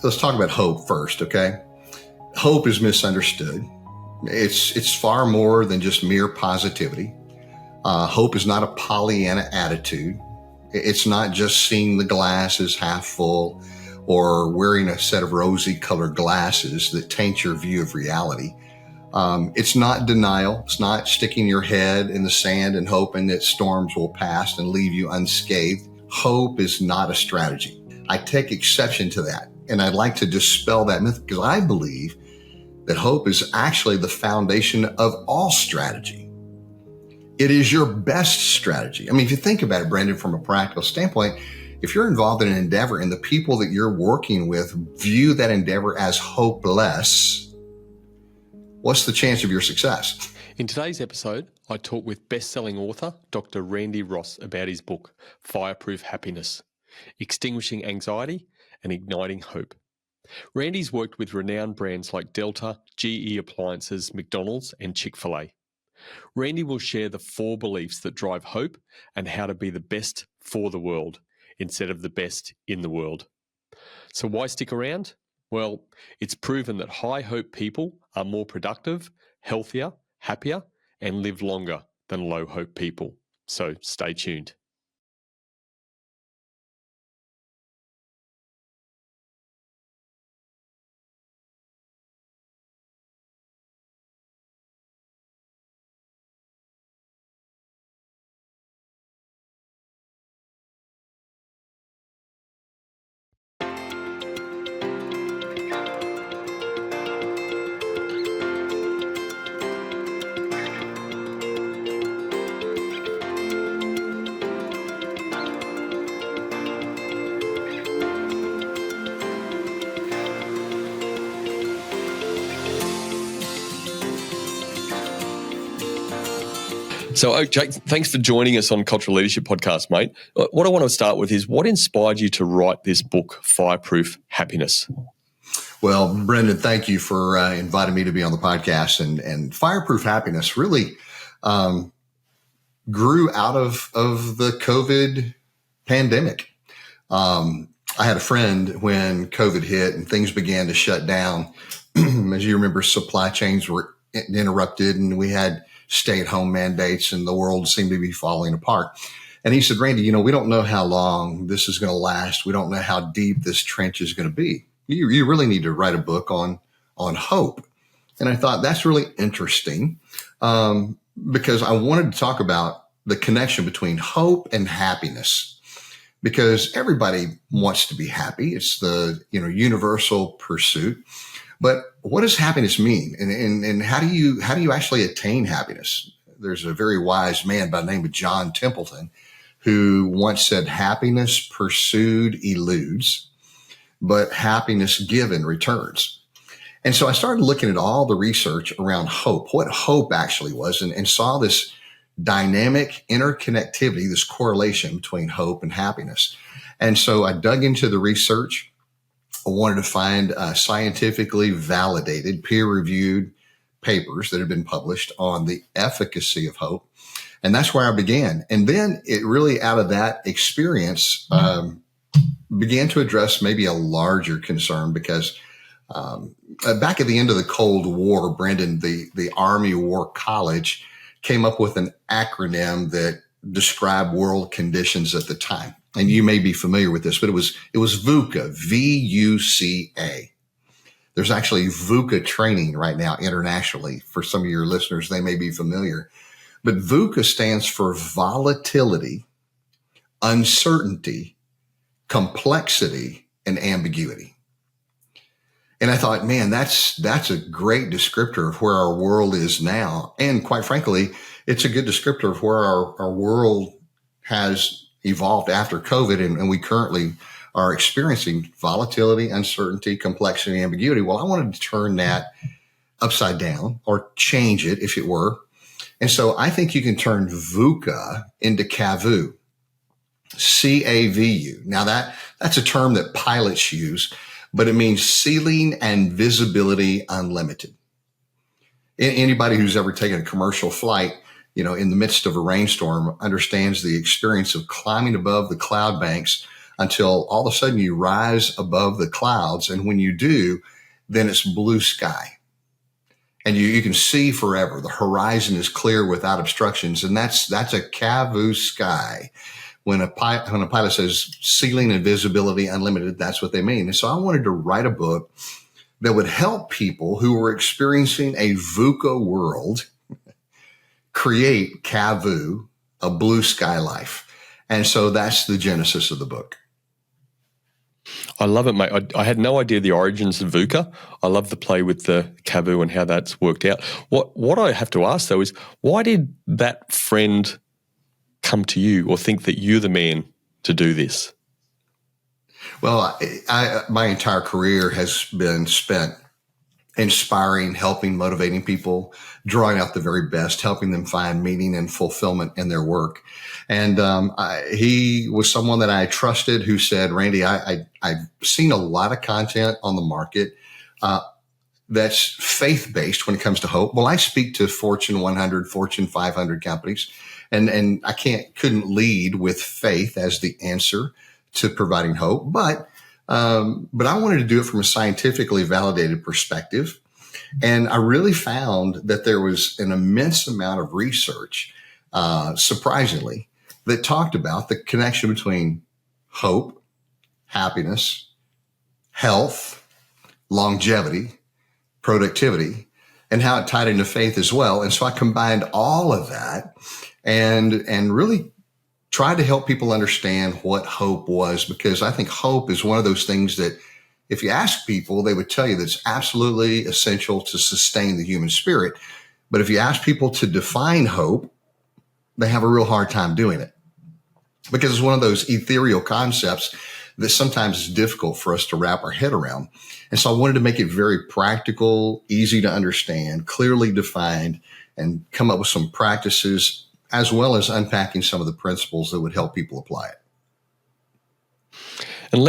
let's talk about hope first, okay? Hope is misunderstood. It's far more than just mere positivity. Hope is not a Pollyanna attitude. It's not just seeing the glass as half full or wearing a set of rosy colored glasses that taint your view of reality. It's not denial. It's not sticking your head in the sand and hoping that storms will pass and leave you unscathed. Hope is not a strategy. I take exception to that, and I'd like to dispel that myth because I believe that hope is actually the foundation of all strategy. It is your best strategy. I mean, if you think about it, Brendan, from a practical standpoint, if you're involved in an endeavor and the people that you're working with view that endeavor as hopeless, what's the chance of your success? In today's episode, I talk with best-selling author Dr. Randy Ross about his book, Fireproof Happiness, Extinguishing Anxiety and Igniting Hope. Randy's worked with renowned brands like Delta, GE Appliances, McDonald's, and Chick-fil-A. Randy will share the 4 beliefs that drive hope and how to be the best for the world instead of the best in the world. So why stick around? Well, it's proven that high hope people are more productive, healthier, happier, and live longer than low hope people. So stay tuned. So, Jake, thanks for joining us on Cultural Leadership Podcast, mate. What I want to start with is what inspired you to write this book, Fireproof Happiness? Well, Brendan, thank you for inviting me to be on the podcast. And Fireproof Happiness really grew out of the COVID pandemic. I had a friend when COVID hit and things began to shut down. As you remember, supply chains were interrupted and we had stay-at-home mandates and the world seemed to be falling apart. And he said, Randy, we don't know how long this is going to last. We don't know how deep this trench is going to be. You really need to write a book on hope. And I thought that's really interesting because I wanted to talk about the connection between hope and happiness because everybody wants to be happy. It's the universal pursuit. But what does happiness mean? And how do you actually attain happiness? There's a very wise man by the name of John Templeton who once said, happiness pursued eludes, but happiness given returns. And so I started looking at all the research around hope, what hope actually was, and saw this dynamic interconnectivity, this correlation between hope and happiness. And so I dug into the research. I wanted to find scientifically validated, peer-reviewed papers that had been published on the efficacy of hope. And that's where I began. And then it really, out of that experience, began to address maybe a larger concern because back at the end of the Cold War, Brendan, the Army War College came up with an acronym that described world conditions at the time. And you may be familiar with this, but it was VUCA, VUCA. There's actually VUCA training right now internationally. For some of your listeners, they may be familiar. But VUCA stands for volatility, uncertainty, complexity, and ambiguity. And I thought, man, that's a great descriptor of where our world is now. And quite frankly, it's a good descriptor of where our world has evolved after COVID, and we currently are experiencing volatility, uncertainty, complexity, and ambiguity. Well, I wanted to turn that upside down or change it, if it were. And so I think you can turn VUCA into CAVU, CAVU. Now that's a term that pilots use, but it means ceiling and visibility unlimited. Anybody who's ever taken a commercial flight, in the midst of a rainstorm understands the experience of climbing above the cloud banks until all of a sudden you rise above the clouds. And when you do, then it's blue sky. And you can see forever. The horizon is clear without obstructions. And that's a CAVU sky. When a pilot says ceiling and visibility unlimited, that's what they mean. And so I wanted to write a book that would help people who were experiencing a VUCA world create CAVU, a blue sky life. And so that's the genesis of the book. I love it, mate. I had no idea the origins of VUCA. I love the play with the CAVU and how that's worked out. What I have to ask, though, is why did that friend come to you or think that you're the man to do this? Well, my entire career has been spent inspiring, helping, motivating people, drawing out the very best, helping them find meaning and fulfillment in their work. And he was someone that I trusted who said, Randy, I've seen a lot of content on the market that's faith-based when it comes to hope. Well, I speak to Fortune 100, Fortune 500 companies, and I couldn't lead with faith as the answer to providing hope, but I wanted to do it from a scientifically validated perspective. And I really found that there was an immense amount of research, surprisingly, that talked about the connection between hope, happiness, health, longevity, productivity, and how it tied into faith as well. And so I combined all of that and really tried to help people understand what hope was, because I think hope is one of those things that if you ask people, they would tell you that it's absolutely essential to sustain the human spirit. But if you ask people to define hope, they have a real hard time doing it, because it's one of those ethereal concepts that sometimes is difficult for us to wrap our head around. And so I wanted to make it very practical, easy to understand, clearly defined, and come up with some practices, as well as unpacking some of the principles that would help people apply it. And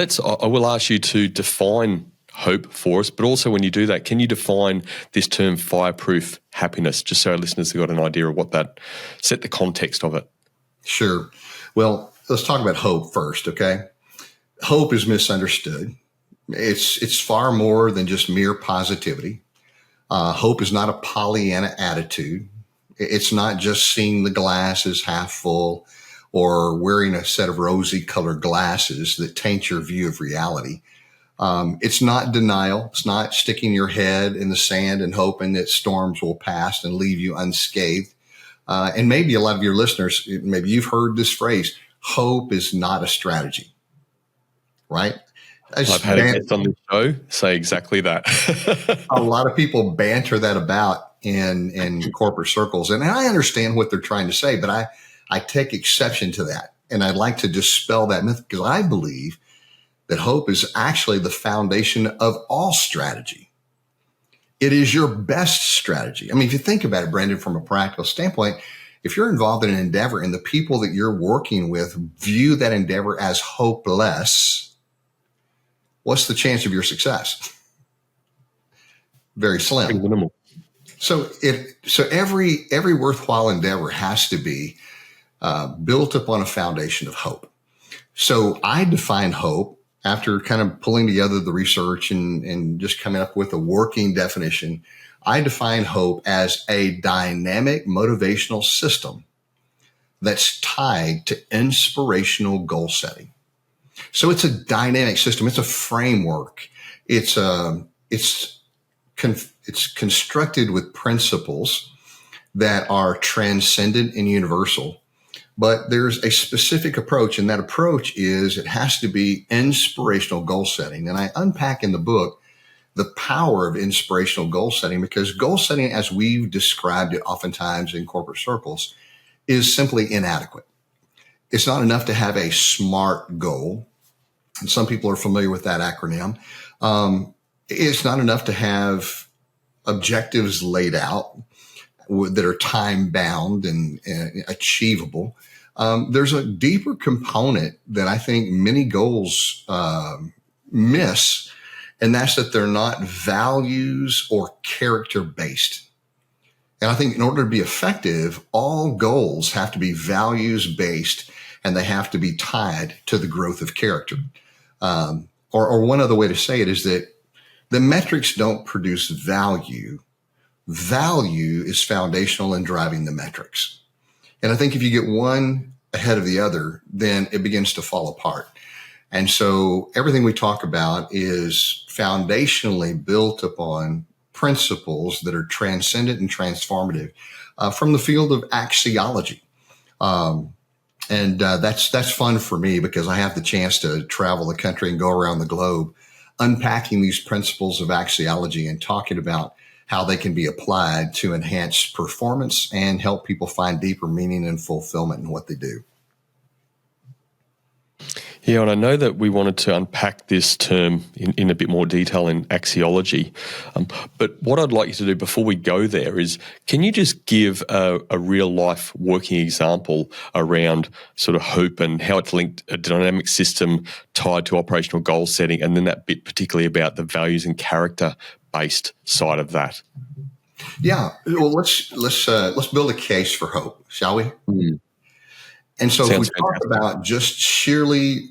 I will ask you to define hope for us, but also when you do that, can you define this term fireproof happiness, just so our listeners have got an idea of what that, set the context of it? Sure. Well, let's talk about hope first, okay? Hope is misunderstood. It's far more than just mere positivity. Hope is not a Pollyanna attitude. It's not just seeing the glass as half full or wearing a set of rosy colored glasses that taint your view of reality. It's not denial. It's not sticking your head in the sand and hoping that storms will pass and leave you unscathed. And maybe a lot of your listeners, maybe you've heard this phrase, hope is not a strategy, right? I've had a guest on the show say exactly that. A lot of people banter that about in corporate circles. And I understand what they're trying to say, but I take exception to that. And I'd like to dispel that myth, because I believe that hope is actually the foundation of all strategy. It is your best strategy. I mean, if you think about it, Brendan, from a practical standpoint, if you're involved in an endeavor and the people that you're working with view that endeavor as hopeless, what's the chance of your success? Very slim. Pretty minimal. So every worthwhile endeavor has to be built upon a foundation of hope. So I define hope after kind of pulling together the research and just coming up with a working definition. I define hope as a dynamic motivational system that's tied to inspirational goal setting. So it's a dynamic system. It's a framework. It's constructed with principles that are transcendent and universal. But there's a specific approach, and that approach is it has to be inspirational goal setting. And I unpack in the book the power of inspirational goal setting, because goal setting, as we've described it oftentimes in corporate circles, is simply inadequate. It's not enough to have a SMART goal. And some people are familiar with that acronym. It's not enough to have objectives laid out that are time bound and achievable. There's a deeper component that I think many goals miss, and that's that they're not values or character based. And I think in order to be effective, all goals have to be values based and they have to be tied to the growth of character. Or one other way to say it is that the metrics don't produce value. Value is foundational in driving the metrics. And I think if you get one ahead of the other, then it begins to fall apart. And so everything we talk about is foundationally built upon principles that are transcendent and transformative from the field of axiology. That's fun for me because I have the chance to travel the country and go around the globe unpacking these principles of axiology and talking about how they can be applied to enhance performance and help people find deeper meaning and fulfillment in what they do. Yeah, and I know that we wanted to unpack this term in a bit more detail in axiology. But what I'd like you to do before we go there is, can you just give a real-life working example around sort of hope and how it's linked a dynamic system tied to operational goal setting, and then that bit particularly about the values and character-based side of that? Yeah, well, let's build a case for hope, shall we? Mm. And so Sounds if we talk about just sheerly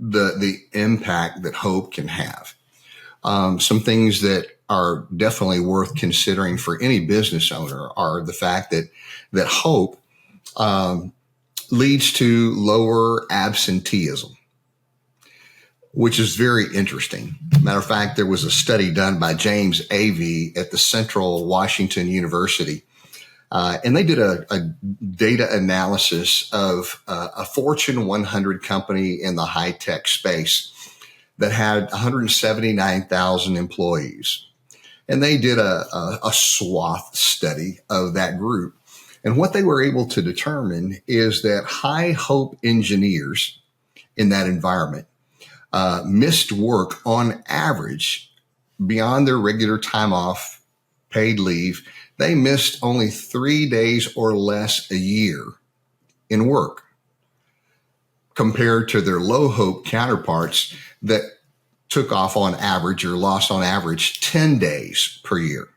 the impact that hope can have, some things that are definitely worth considering for any business owner are the fact that hope leads to lower absenteeism, which is very interesting. Matter of fact, there was a study done by James Avey at the Central Washington University. And they did a data analysis of a Fortune 100 company in the high-tech space that had 179,000 employees. And they did a swath study of that group. And what they were able to determine is that high hope engineers in that environment missed work on average beyond their regular time off, paid leave. They missed only 3 days or less a year in work compared to their low hope counterparts that took off on average or lost on average 10 days per year.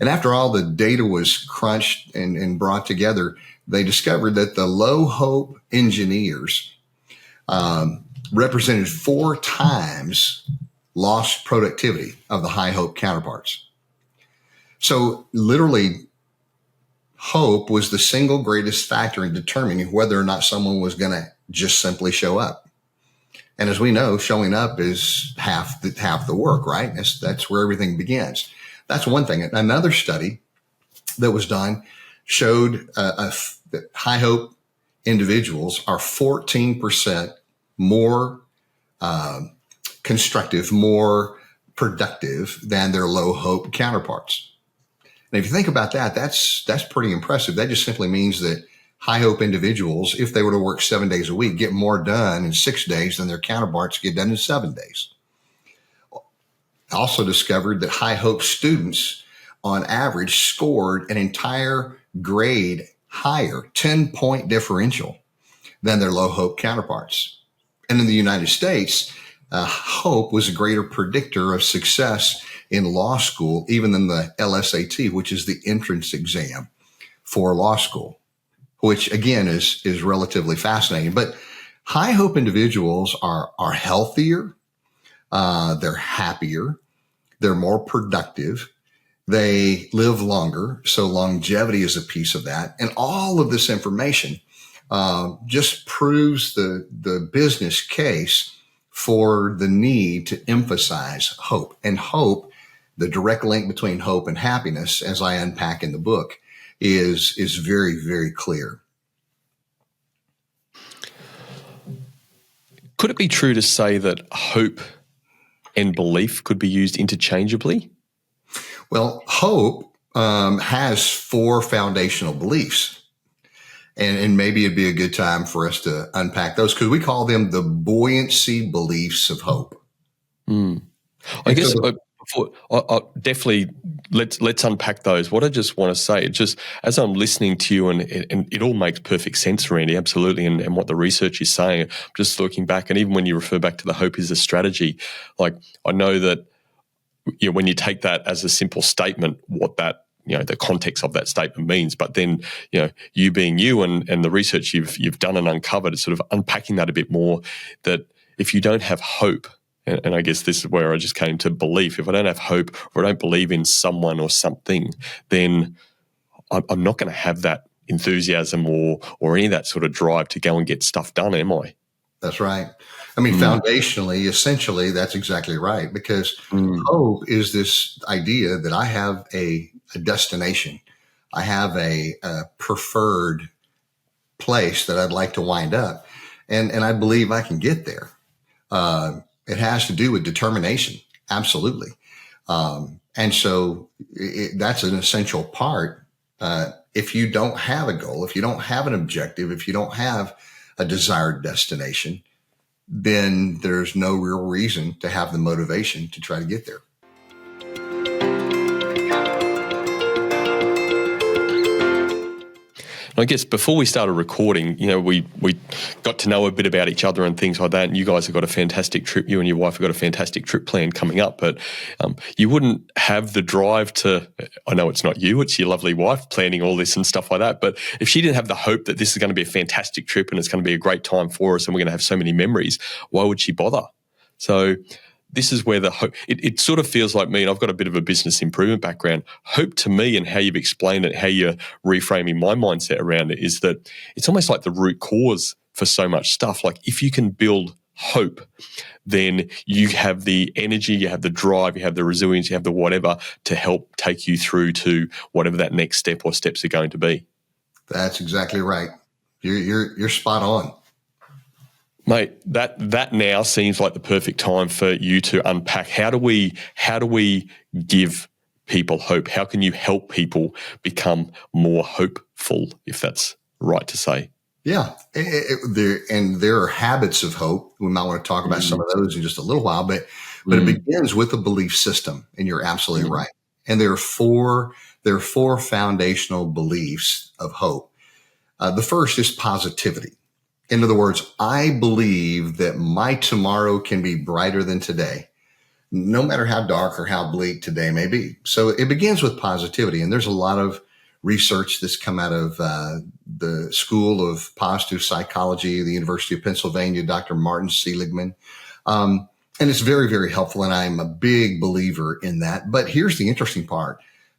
And after all the data was crunched and brought together, they discovered that the low hope engineers represented 4 times lost productivity of the high hope counterparts. So literally, hope was the single greatest factor in determining whether or not someone was going to just simply show up. And as we know, showing up is half the work, right? That's where everything begins. That's one thing. Another study that was done showed that high hope individuals are 14% more constructive, more productive than their low hope counterparts. And if you think about that, that's pretty impressive. That just simply means that high hope individuals, if they were to work 7 days a week, get more done in 6 days than their counterparts get done in 7 days. Also discovered that high hope students on average scored an entire grade higher, 10-point differential than their low hope counterparts. And in the United States, hope was a greater predictor of success in law school, even than the LSAT, which is the entrance exam for law school, which again is relatively fascinating. But high hope individuals are healthier, they're happier, they're more productive, they live longer. So longevity is a piece of that. And all of this information just proves the business case for the need to emphasize hope. And hope, the direct link between hope and happiness, as I unpack in the book, is very, very clear. Could it be true to say that hope and belief could be used interchangeably? Well, hope has 4 foundational beliefs. And maybe it'd be a good time for us to unpack those because we call them the buoyancy beliefs of hope. I guess definitely let's unpack those. What I just want to say, just as I'm listening to you, and it all makes perfect sense, Randy, absolutely, and what the research is saying. I'm just looking back, and even when you refer back to the hope is a strategy, like I know that when you take that as a simple statement, what that the context of that statement means. But then, you being you and the research you've done and uncovered is sort of unpacking that a bit more, that if you don't have hope, and I guess this is where I just came to belief, if I don't have hope or I don't believe in someone or something, then I'm not going to have that enthusiasm or any of that sort of drive to go and get stuff done, am I? That's right. I mean, foundationally, essentially, that's exactly right, because hope is this idea that I have a destination. I have a preferred place that I'd like to wind up, and I believe I can get there. It has to do with determination. Absolutely. And so that's an essential part. If you don't have a goal, if you don't have an objective, if you don't have a desired destination, then there's no real reason to have the motivation to try to get there. I guess before we started recording, we got to know a bit about each other and things like that. And you guys have got a fantastic trip. You and your wife have got a fantastic trip planned coming up. But you wouldn't have the drive to, I know it's not you, it's your lovely wife planning all this and stuff like that. But if she didn't have the hope that this is going to be a fantastic trip and it's going to be a great time for us and we're going to have so many memories, why would she bother? So this is where the hope, it sort of feels like me, and I've got a bit of a business improvement background. Hope to me, and how you've explained it, how you're reframing my mindset around it, is that it's almost like the root cause for so much stuff. Like if you can build hope, then you have the energy, you have the drive, you have the resilience, you have the whatever to help take you through to whatever that next step or steps are going to be. That's exactly right. You're spot on. Mate, that now seems like the perfect time for you to unpack. How do we give people hope? How can you help people become more hopeful, if that's right to say? Yeah. There are habits of hope. We might want to talk about some of those in just a little while, but it begins with a belief system, and you're absolutely right. And there are four foundational beliefs of hope. The first is positivity. In other words, I believe that my tomorrow can be brighter than today, no matter how dark or how bleak today may be. So it begins with positivity. And there's a lot of research that's come out of the School of Positive Psychology, the University of Pennsylvania, Dr. Martin Seligman. And it's very, very helpful. And I'm a big believer in that. But here's the interesting part.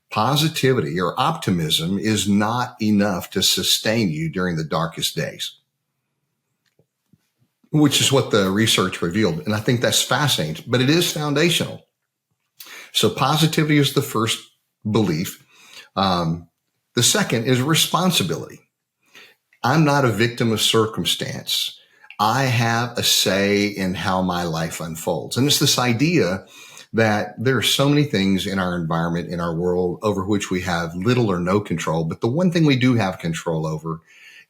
Positivity or optimism is not enough to sustain you during the darkest days, which is what the research revealed. And I think that's fascinating, but it is foundational. So positivity is the first belief. The second is responsibility. I'm not a victim of circumstance. I have a say in how my life unfolds. And it's this idea that there are so many things in our environment, in our world, over which we have little or no control. But the one thing we do have control over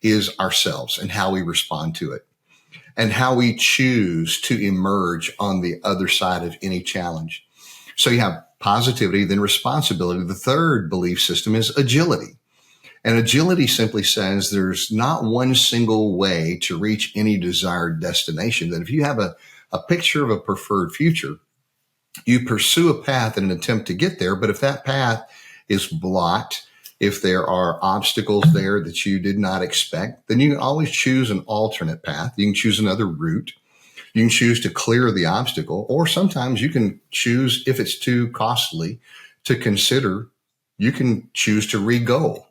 is ourselves and how we respond to it, and how we choose to emerge on the other side of any challenge. So you have positivity, then responsibility. The third belief system is agility. And agility simply says there's not one single way to reach any desired destination. That if you have a picture of a preferred future, you pursue a path in an attempt to get there. But if that path is blocked, if there are obstacles there that you did not expect, then you can always choose an alternate path. You can choose another route. You can choose to clear the obstacle, or sometimes you can choose, if it's too costly to consider, you can choose to re-goal.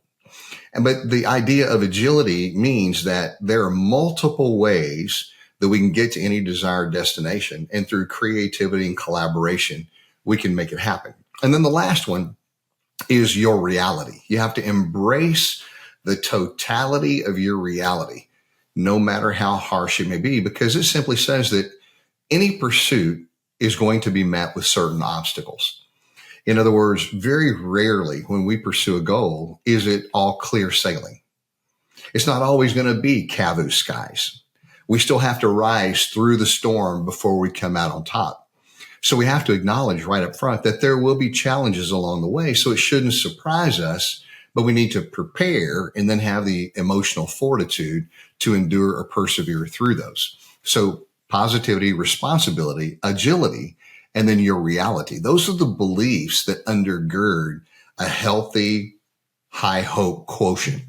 But the idea of agility means that there are multiple ways that we can get to any desired destination, and through creativity and collaboration, we can make it happen. And then the last one is your reality. You have to embrace the totality of your reality, no matter how harsh it may be, because it simply says that any pursuit is going to be met with certain obstacles. In other words, very rarely when we pursue a goal is it all clear sailing. It's not always going to be CAVU skies. We still have to rise through the storm before we come out on top. So we have to acknowledge right up front that there will be challenges along the way. So it shouldn't surprise us, but we need to prepare and then have the emotional fortitude to endure or persevere through those. So positivity, responsibility, agility, and then your reality. Those are the beliefs that undergird a healthy, high hope quotient.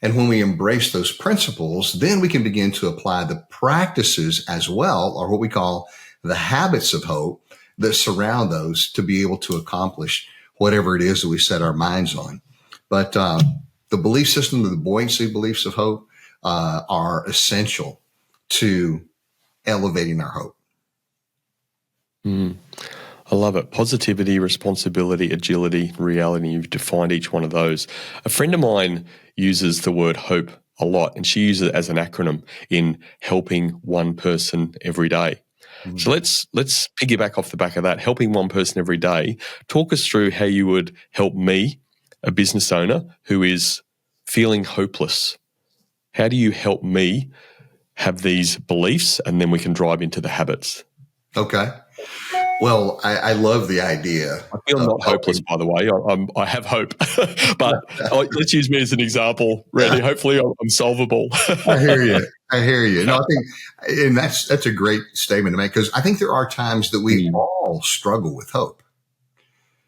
And when we embrace those principles, then we can begin to apply the practices as well, or what we call the habits of hope that surround those to be able to accomplish whatever it is that we set our minds on. But the belief system, the buoyancy beliefs of hope are essential to elevating our hope. I love it. Positivity, responsibility, agility, reality. You've defined each one of those. A friend of mine uses the word hope a lot, and she uses it as an acronym in helping one person every day. Mm-hmm. So let's piggyback off the back of that. Helping one person every day. Talk us through how you would help me, a business owner who is feeling hopeless. How do you help me have these beliefs, and then we can drive into the habits? Okay. Well, I love the idea. I feel not hopeless, by the way. I have hope, but let's use me as an example, Randy. Hopefully, I'm solvable. I hear you. No, I think, and that's a great statement to make, because I think there are times that we all struggle with hope.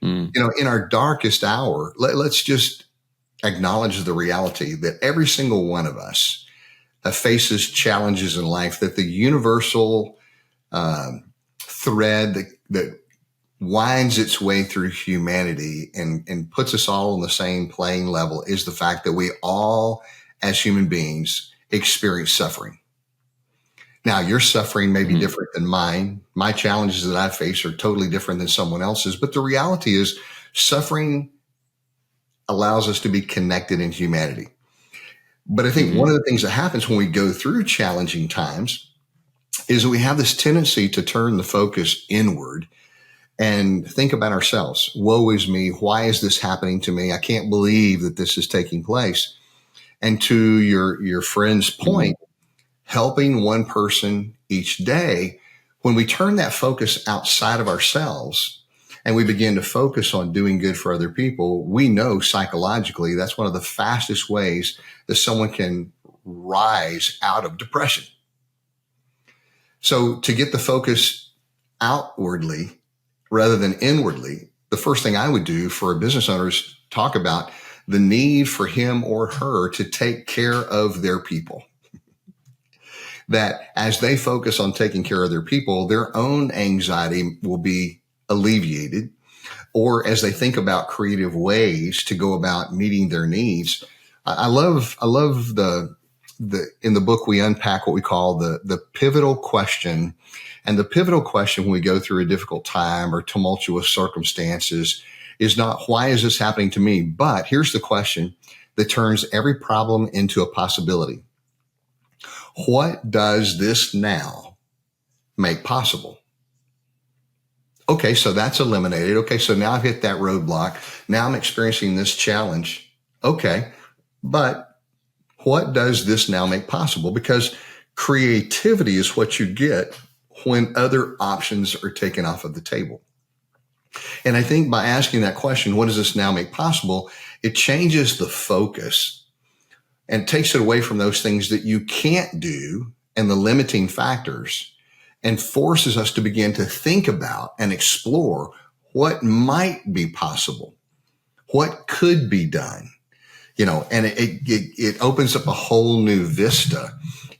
You know, in our darkest hour, let's just acknowledge the reality that every single one of us faces challenges in life, that the universal thread that winds its way through humanity and puts us all on the same playing level is the fact that we all, as human beings, experience suffering. Now, your suffering may be different than mine. My challenges that I face are totally different than someone else's. But the reality is, suffering allows us to be connected in humanity. But I think one of the things that happens when we go through challenging times is that we have this tendency to turn the focus inward and think about ourselves. Woe is me. Why is this happening to me? I can't believe that this is taking place. And to your friend's point, helping one person each day, when we turn that focus outside of ourselves and we begin to focus on doing good for other people, we know psychologically that's one of the fastest ways that someone can rise out of depression. So to get the focus outwardly rather than inwardly, the first thing I would do for a business owner is talk about the need for him or her to take care of their people. That as they focus on taking care of their people, their own anxiety will be alleviated. Or as they think about creative ways to go about meeting their needs. I love in the book, we unpack what we call the pivotal question. And the pivotal question when we go through a difficult time or tumultuous circumstances is not, why is this happening to me? But here's the question that turns every problem into a possibility. What does this now make possible? Okay, so that's eliminated. Okay, so now I've hit that roadblock. Now I'm experiencing this challenge. Okay, but what does this now make possible? Because creativity is what you get when other options are taken off of the table. And I think by asking that question, what does this now make possible? It changes the focus and takes it away from those things that you can't do and the limiting factors, and forces us to begin to think about and explore what might be possible, what could be done. You know, and it opens up a whole new vista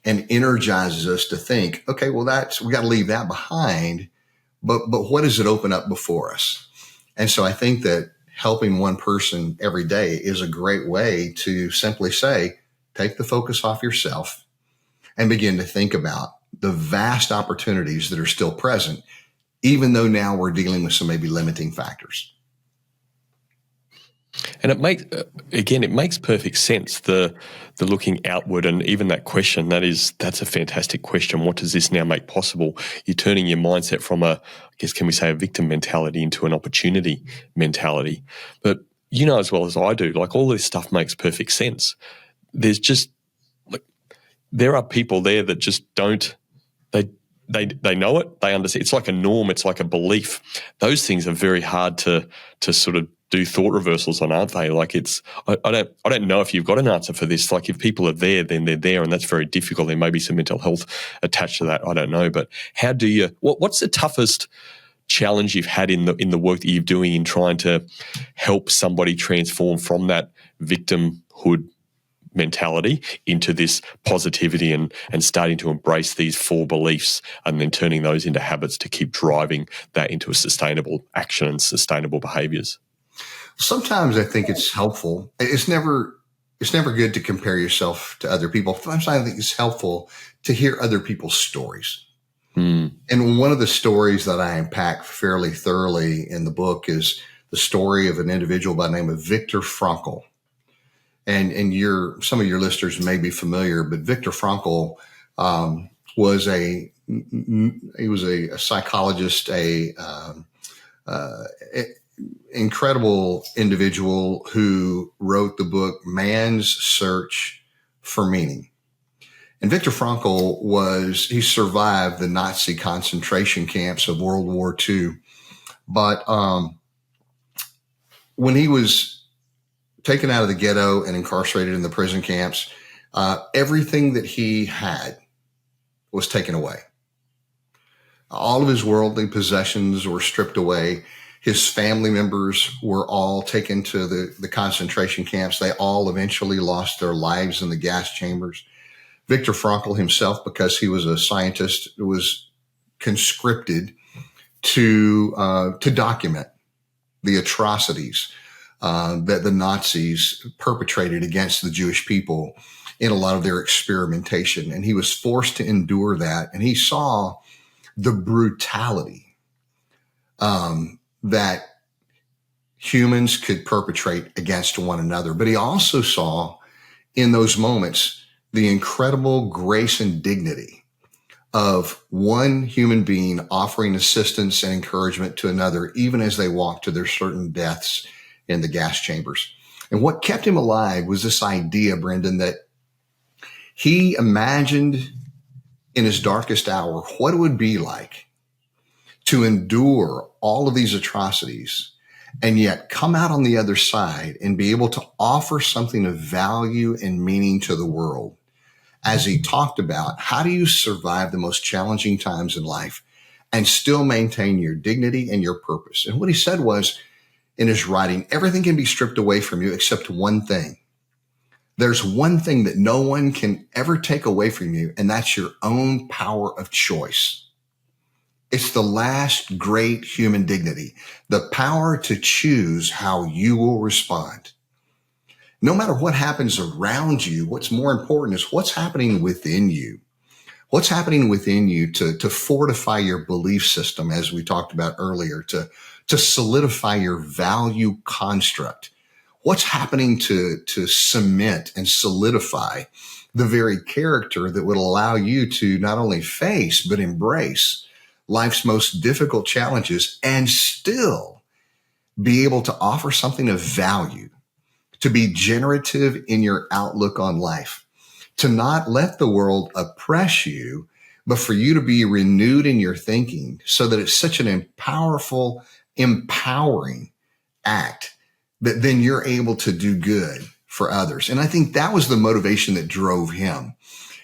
and energizes us to think, okay, well, we got to leave that behind, but what does it open up before us? And so I think that helping one person every day is a great way to simply say, take the focus off yourself and begin to think about the vast opportunities that are still present, even though now we're dealing with some maybe limiting factors. And it makes perfect sense, the looking outward, and even that question, that's a fantastic question. What does this now make possible? You're turning your mindset from a victim mentality into an opportunity mentality. But you know as well as I do, like, all this stuff makes perfect sense. There's just, like, there are people there that just don't, they know it, they understand. It's like a norm, it's like a belief. Those things are very hard to sort of do thought reversals on, aren't they? Like, I don't know if you've got an answer for this. Like, if people are there, then they're there, and that's very difficult. There may be some mental health attached to that. I don't know. But how do you, what's the toughest challenge you've had in the work that you're doing in trying to help somebody transform from that victimhood mentality into this positivity and starting to embrace these 4 beliefs and then turning those into habits to keep driving that into a sustainable action and sustainable behaviors? Sometimes I think it's helpful. It's never good to compare yourself to other people. Sometimes I think it's helpful to hear other people's stories. And one of the stories that I unpack fairly thoroughly in the book is the story of an individual by the name of Viktor Frankl. And some of your listeners may be familiar, but Viktor Frankl was a psychologist, incredible individual who wrote the book Man's Search for Meaning. And Viktor Frankl he survived the Nazi concentration camps of World War II. But when he was taken out of the ghetto and incarcerated in the prison camps, everything that he had was taken away. All of his worldly possessions were stripped away. His family members were all taken to the concentration camps. They all eventually lost their lives in the gas chambers. Viktor Frankl himself, because he was a scientist, was conscripted to document the atrocities that the Nazis perpetrated against the Jewish people in a lot of their experimentation. And he was forced to endure that. And he saw the brutality that humans could perpetrate against one another. But he also saw in those moments the incredible grace and dignity of one human being offering assistance and encouragement to another, even as they walked to their certain deaths in the gas chambers. And what kept him alive was this idea, Brendan, that he imagined in his darkest hour what it would be like to endure all of these atrocities and yet come out on the other side and be able to offer something of value and meaning to the world. As he talked about, how do you survive the most challenging times in life and still maintain your dignity and your purpose? And what he said was, in his writing, everything can be stripped away from you except one thing. There's one thing that no one can ever take away from you, and that's your own power of choice. It's the last great human dignity, the power to choose how you will respond. No matter what happens around you, what's more important is what's happening within you. What's happening within you to fortify your belief system, as we talked about earlier, to solidify your value construct. What's happening to cement and solidify the very character that would allow you to not only face, but embrace life's most difficult challenges and still be able to offer something of value, to be generative in your outlook on life, to not let the world oppress you, but for you to be renewed in your thinking so that it's such an powerful, empowering act that then you're able to do good for others. And I think that was the motivation that drove him.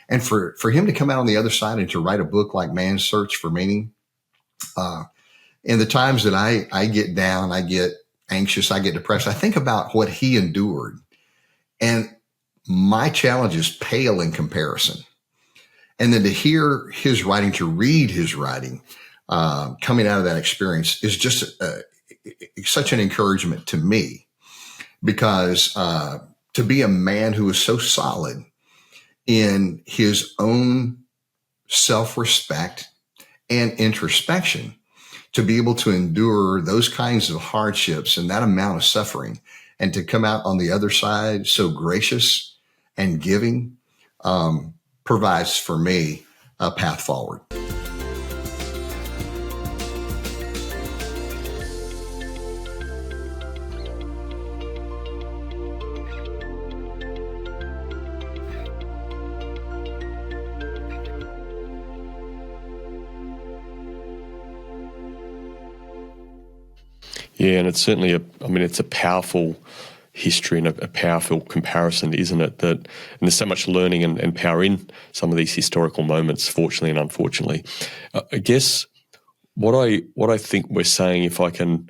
And for him to come out on the other side and to write a book like Man's Search for Meaning, in the times that I get down, I get anxious, I get depressed, I think about what he endured. And my challenges pale in comparison. And then to hear his writing, to read his writing, coming out of that experience is just such an encouragement to me, because to be a man who is so solid in his own self-respect and introspection, to be able to endure those kinds of hardships and that amount of suffering, and to come out on the other side so gracious and giving, provides for me a path forward. Yeah, and it's certainly it's a powerful history and a powerful comparison, isn't it? And there's so much learning and power in some of these historical moments, fortunately and unfortunately. I guess what I think we're saying, if I can,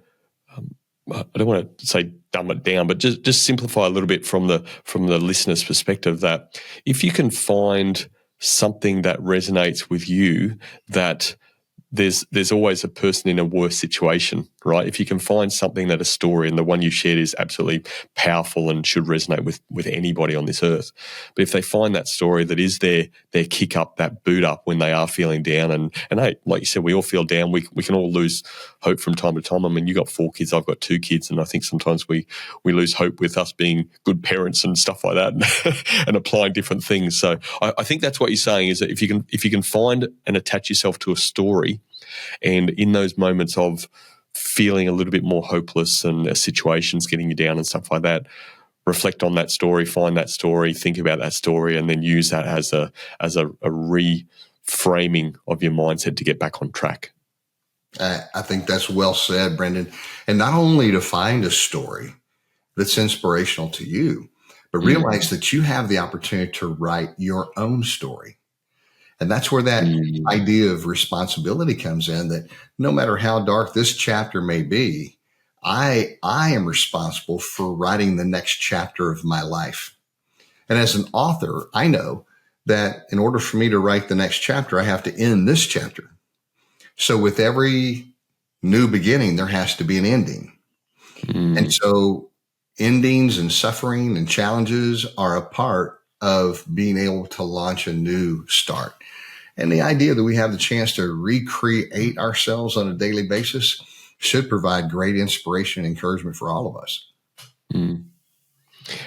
I don't want to say dumb it down, but just simplify a little bit from the listener's perspective, that if you can find something that resonates with you, that there's always a person in a worse situation, right? If you can find something, that a story, and the one you shared is absolutely powerful and should resonate with anybody on this earth. But if they find that story that is their kick up, that boot up when they are feeling down, and hey, like you said, we all feel down. We can all lose hope from time to time. I mean, you got 4 kids, I've got 2 kids, and I think sometimes we lose hope with us being good parents and stuff like that, and applying different things. So I think that's what you're saying, is that if you can find and attach yourself to a story, and in those moments of feeling a little bit more hopeless and a situation's getting you down and stuff like that, reflect on that story, find that story, think about that story, and then use that as a reframing of your mindset to get back on track. I think that's well said, Brendan. And not only to find a story that's inspirational to you, but realize that you have the opportunity to write your own story. And that's where that idea of responsibility comes in, that no matter how dark this chapter may be, I am responsible for writing the next chapter of my life. And as an author, I know that in order for me to write the next chapter, I have to end this chapter. So with every new beginning, there has to be an ending. And so endings and suffering and challenges are a part of being able to launch a new start. And the idea that we have the chance to recreate ourselves on a daily basis should provide great inspiration and encouragement for all of us. And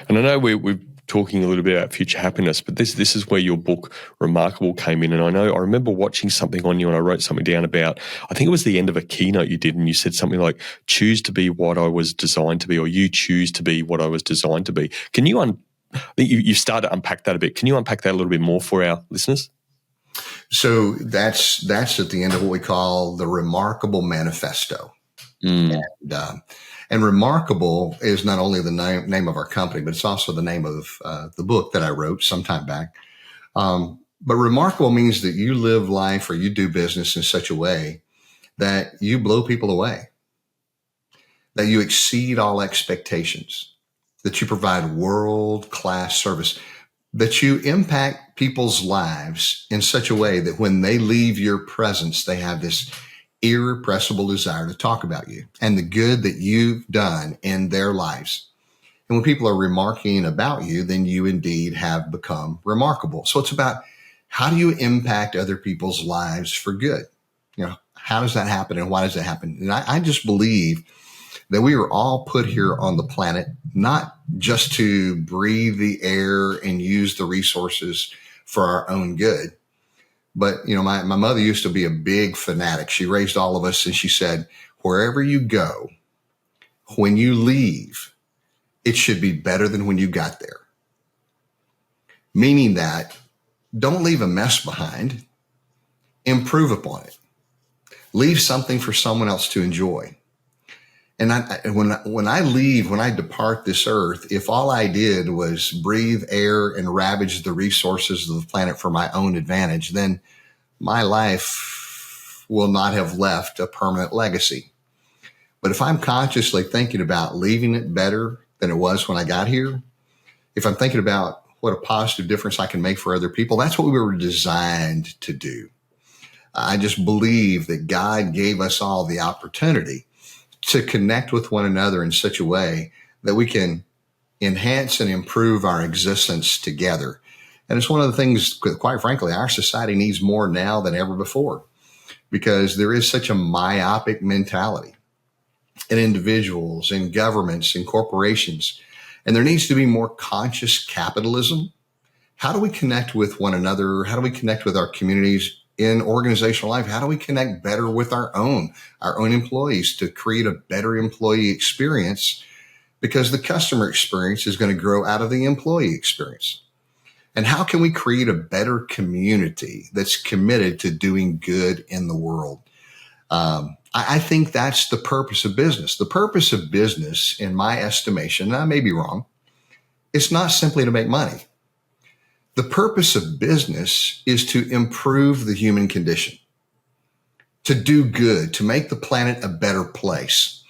I know we're talking a little bit about future happiness, but this is where your book Remarkable came in. And I remember watching something on you, and I wrote something down about, I think it was the end of a keynote you did, and you said something like, choose to be what I was designed to be, or you choose to be what I was designed to be. Can you you started to unpack that a bit. Can you unpack that a little bit more for our listeners? So that's at the end of what we call the Remarkable Manifesto. And Remarkable is not only the name of our company, but it's also the name of the book that I wrote some time back. But remarkable means that you live life, or you do business in such a way that you blow people away, that you exceed all expectations, that you provide world-class service, that you impact people's lives in such a way that when they leave your presence, they have this irrepressible desire to talk about you and the good that you've done in their lives. And when people are remarking about you, then you indeed have become remarkable. So it's about, how do you impact other people's lives for good? You know, how does that happen, and why does it happen? And I just believe that we were all put here on the planet, not just to breathe the air and use the resources for our own good. But, you know, my mother used to be a big fanatic. She raised all of us, and she said, wherever you go, when you leave, it should be better than when you got there. Meaning that don't leave a mess behind, improve upon it. Leave something for someone else to enjoy. And when I depart this earth, if all I did was breathe air and ravage the resources of the planet for my own advantage, then my life will not have left a permanent legacy. But if I'm consciously thinking about leaving it better than it was when I got here, if I'm thinking about what a positive difference I can make for other people, that's what we were designed to do. I just believe that God gave us all the opportunity to connect with one another in such a way that we can enhance and improve our existence together. And it's one of the things, quite frankly, our society needs more now than ever before, because there is such a myopic mentality in individuals, in governments, in corporations, and there needs to be more conscious capitalism. How do we connect with one another? How do we connect with our communities in organizational life? How do we connect better with our own employees to create a better employee experience? Because the customer experience is going to grow out of the employee experience. And how can we create a better community that's committed to doing good in the world? I think that's the purpose of business. The purpose of business, in my estimation, and I may be wrong, it's not simply to make money. The purpose of business is to improve the human condition. to do good, to make the planet a better place.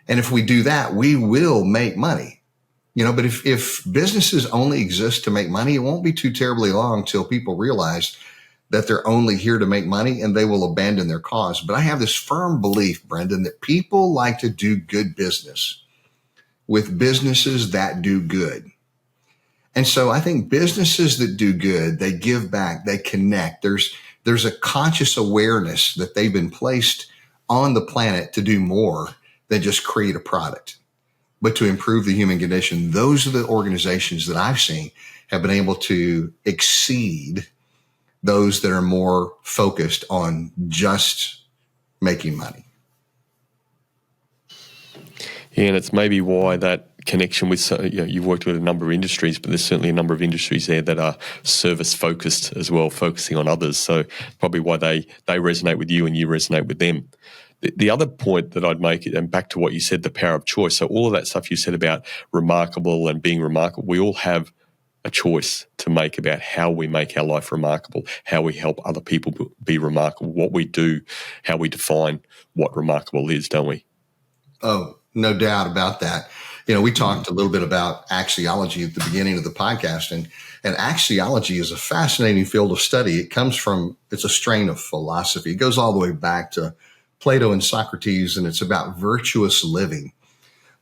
And if we do that, we will make money. But if businesses only exist to make money, it won't be too terribly long till people realize that they're only here to make money and they will abandon their cause. But I have this firm belief, Brendan, that people like to do good business with businesses that do good. And so I think businesses that do good, they give back, they connect. There's a conscious awareness that they've been placed on the planet to do more than just create a product, but to improve the human condition. Those are the organizations that I've seen have been able to exceed those that are more focused on just making money. Yeah, and it's maybe why that connection with, you've worked with a number of industries, but there's certainly a number of industries there that are service focused as well, focusing on others. So probably why they resonate with you and you resonate with them. The other point that I'd make, and back to what you said, the power of choice. So all of that stuff you said about remarkable and being remarkable, we all have a choice to make about how we make our life remarkable, how we help other people be remarkable, what we do, how we define what remarkable is, don't we? Oh, no doubt about that. We talked a little bit about axiology at the beginning of the podcast, and axiology is a fascinating field of study. It's a strain of philosophy. It goes all the way back to Plato and Socrates, and it's about virtuous living.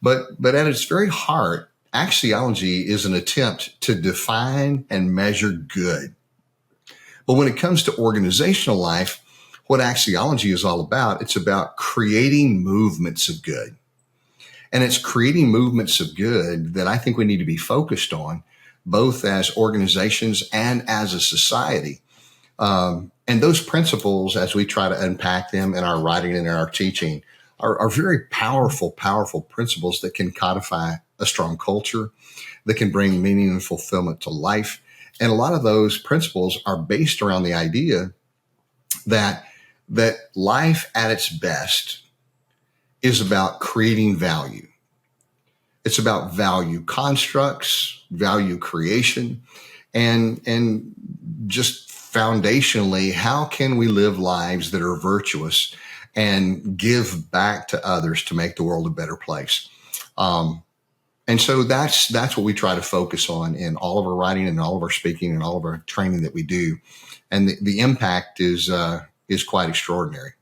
But at its very heart, axiology is an attempt to define and measure good. But when it comes to organizational life, what axiology is all about, it's about creating movements of good. And it's creating movements of good that I think we need to be focused on, both as organizations and as a society. And those principles, as we try to unpack them in our writing and in our teaching, are very powerful, powerful principles that can codify a strong culture, that can bring meaning and fulfillment to life. And a lot of those principles are based around the idea that life at its best is about creating value. It's about value constructs, value creation, and just foundationally, how can we live lives that are virtuous and give back to others to make the world a better place? And so that's what we try to focus on in all of our writing and all of our speaking and all of our training that we do. And the impact is quite extraordinary.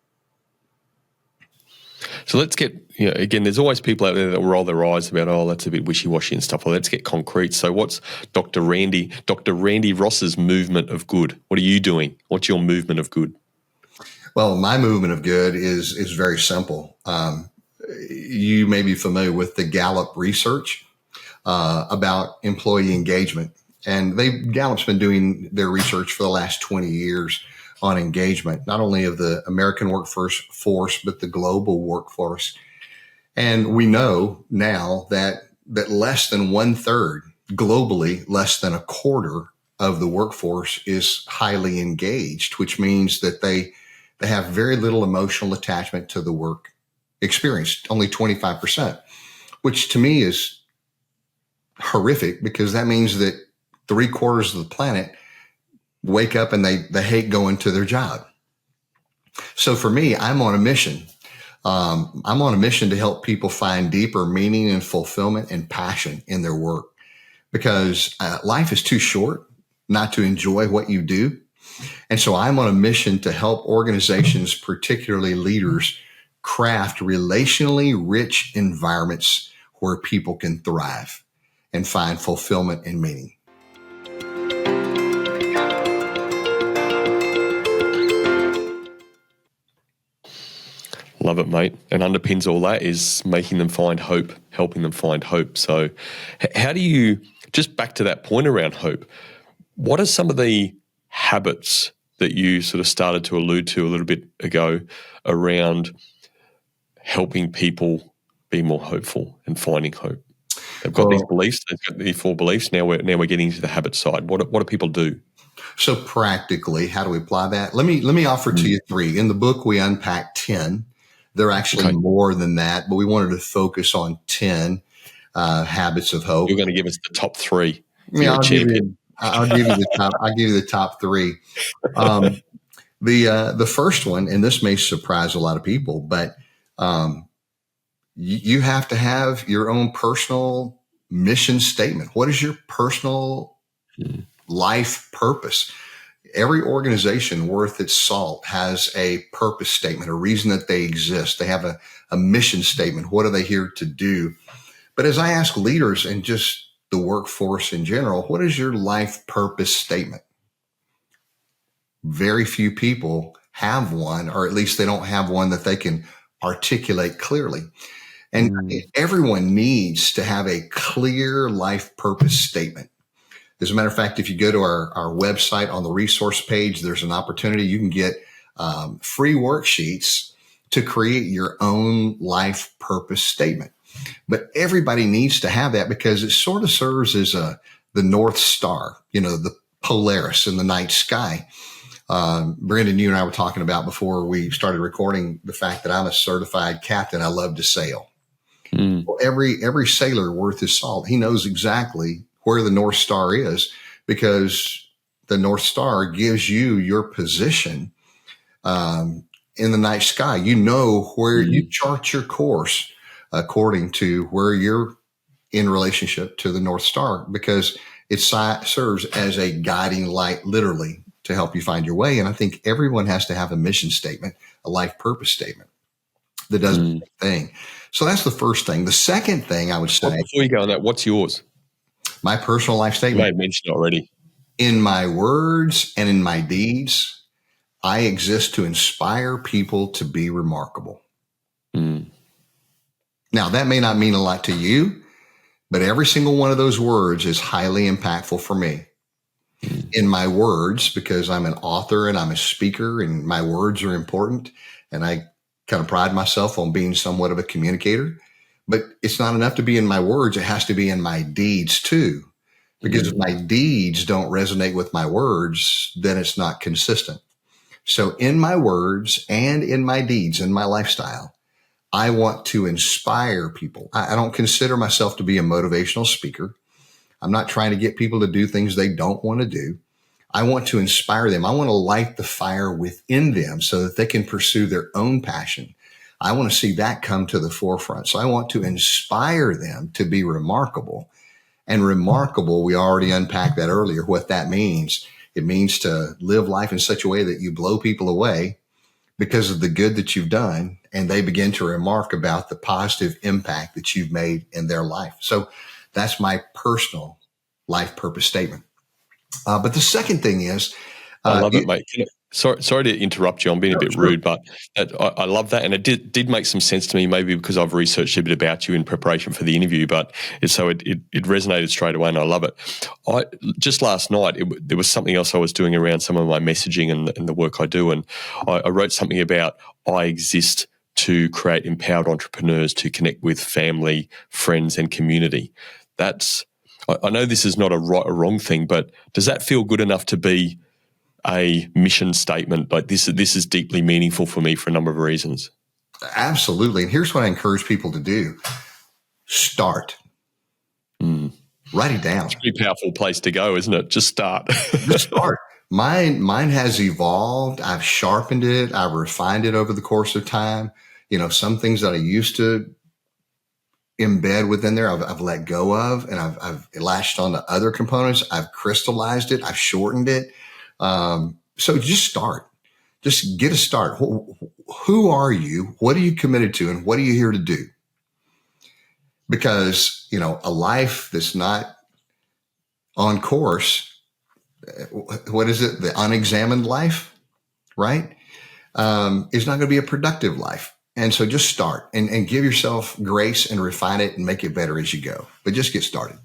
So let's get, again, there's always people out there that roll their eyes about, that's a bit wishy-washy and stuff. Well, let's get concrete. So what's Dr. Randy Ross's movement of good? What are you doing? What's your movement of good? Well, my movement of good is very simple. You may be familiar with the Gallup research about employee engagement. And Gallup's been doing their research for the last 20 years on engagement, not only of the American workforce, but the global workforce. And we know now that less than 1/3, globally, less than a quarter of the workforce is highly engaged, which means that they have very little emotional attachment to the work experience, only 25%, which to me is horrific, because that means that 3/4 of the planet wake up and they hate going to their job. So for me, I'm on a mission. I'm on a mission to help people find deeper meaning and fulfillment and passion in their work, because life is too short not to enjoy what you do. And so I'm on a mission to help organizations, particularly leaders, craft relationally rich environments where people can thrive and find fulfillment and meaning. Love it, mate. And underpins all that is making them find hope, helping them find hope. So how do you, just back to that point around hope, what are some of the habits that you sort of started to allude to a little bit ago around helping people be more hopeful and finding hope? They've got these beliefs, they've got these 4 beliefs. Now we're getting into the habit side. What do people do? So practically, how do we apply that? Let me offer to you 3. In the book, we unpack 10. They're actually more than that, but we wanted to focus on 10 habits of hope. You're going to give us the top 3. I'll give you the top 3. The first one, and this may surprise a lot of people, but you have to have your own personal mission statement. What is your personal life purpose? Every organization worth its salt has a purpose statement, a reason that they exist. They have a mission statement. What are they here to do? But as I ask leaders and just the workforce in general, what is your life purpose statement? Very few people have one, or at least they don't have one that they can articulate clearly. And everyone needs to have a clear life purpose statement. As a matter of fact, if you go to our website on the resource page, there's an opportunity. You can get free worksheets to create your own life purpose statement. But everybody needs to have that because it sort of serves as the North Star, the Polaris in the night sky. Brandon, you and I were talking about before we started recording the fact that I'm a certified captain. I love to sail. Well, every sailor worth his salt, he knows exactly where the North Star is because the North Star gives you your position in the night sky. You know where you chart your course according to where you're in relationship to the North Star because it serves as a guiding light, literally, to help you find your way. And I think everyone has to have a mission statement, a life purpose statement that does the same thing. So that's the first thing. The second thing I would say. Before you go on that, what's yours? My personal life statement. You may have mentioned it already. In my words and in my deeds, I exist to inspire people to be remarkable. Now, that may not mean a lot to you, but every single one of those words is highly impactful for me. In my words, because I'm an author and I'm a speaker and my words are important, and I kind of pride myself on being somewhat of a communicator, but it's not enough to be in my words. It has to be in my deeds too, because if my deeds don't resonate with my words, then it's not consistent. So in my words and in my deeds, in my lifestyle, I want to inspire people. I don't consider myself to be a motivational speaker. I'm not trying to get people to do things they don't want to do. I want to inspire them. I want to light the fire within them so that they can pursue their own passion. I want to see that come to the forefront. So I want to inspire them to be remarkable. And remarkable, we already unpacked that earlier, what that means. It means to live life in such a way that you blow people away because of the good that you've done, and they begin to remark about the positive impact that you've made in their life. So that's my personal life purpose statement. But the second thing is, I love it, mate. Sorry to interrupt you. I'm being a bit rude, but I love that, and it did make some sense to me. Maybe because I've researched a bit about you in preparation for the interview, but it resonated straight away, and I love it. Just last night, there was something else I was doing around some of my messaging and the work I do, and I wrote something about I exist to create empowered entrepreneurs to connect with family, friends, and community. I know this is not a right or wrong thing, but does that feel good enough to be a mission statement? Like this is deeply meaningful for me for a number of reasons. Absolutely. And here's what I encourage people to do. Start. Write it down. It's a pretty powerful place to go, isn't it? Just start. Just start. Mine has evolved. I've sharpened it. I've refined it over the course of time. Some things that I used to embed within there, I've let go of, and I've latched onto other components. I've crystallized it. I've shortened it. So just start. Just get a start. Who are you? What are you committed to? And what are you here to do? Because, a life that's not on course, what is it? The unexamined life, right? Is not going to be a productive life. And so just start and give yourself grace and refine it and make it better as you go. But just get started.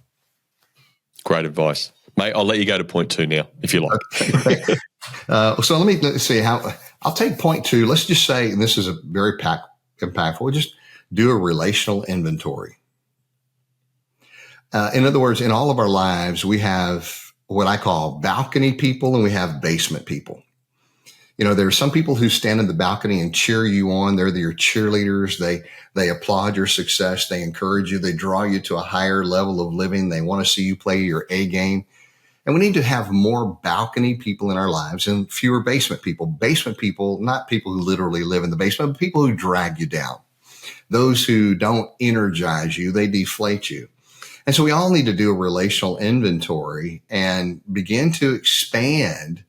Great advice. Mate, I'll let you go to point 2 now, if you like. Okay. So let's see how I'll take point 2. Let's just say, and this is a very impactful, we'll just do a relational inventory. In other words, in all of our lives, we have what I call balcony people and we have basement people. There are some people who stand in the balcony and cheer you on. They're your cheerleaders. They applaud your success. They encourage you. They draw you to a higher level of living. They want to see you play your A game. And we need to have more balcony people in our lives and fewer basement people. Basement people, not people who literally live in the basement, but people who drag you down. Those who don't energize you, they deflate you. And so we all need to do a relational inventory and begin to expand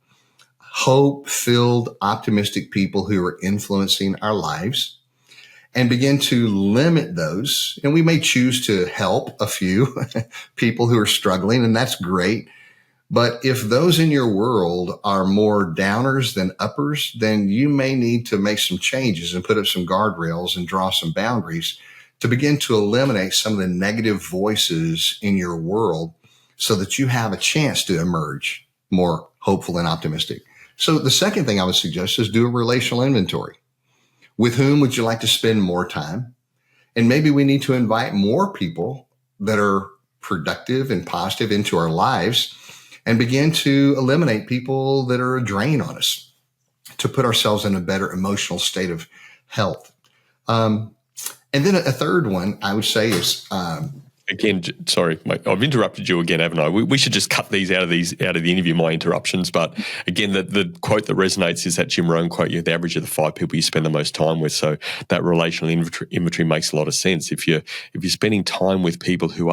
hope-filled, optimistic people who are influencing our lives and begin to limit those. And we may choose to help a few people who are struggling, and that's great. But if those in your world are more downers than uppers, then you may need to make some changes and put up some guardrails and draw some boundaries to begin to eliminate some of the negative voices in your world so that you have a chance to emerge more hopeful and optimistic. So the second thing I would suggest is do a relational inventory. With whom would you like to spend more time? And maybe we need to invite more people that are productive and positive into our lives and begin to eliminate people that are a drain on us to put ourselves in a better emotional state of health. And then a third one I would say is, again, sorry, mate, I've interrupted you again, haven't I? We should just cut these out of the interview, my interruptions. But again, the quote that resonates is that Jim Rohn quote: "You're the average of the 5 people you spend the most time with." So that relational inventory makes a lot of sense. If you're spending time with people who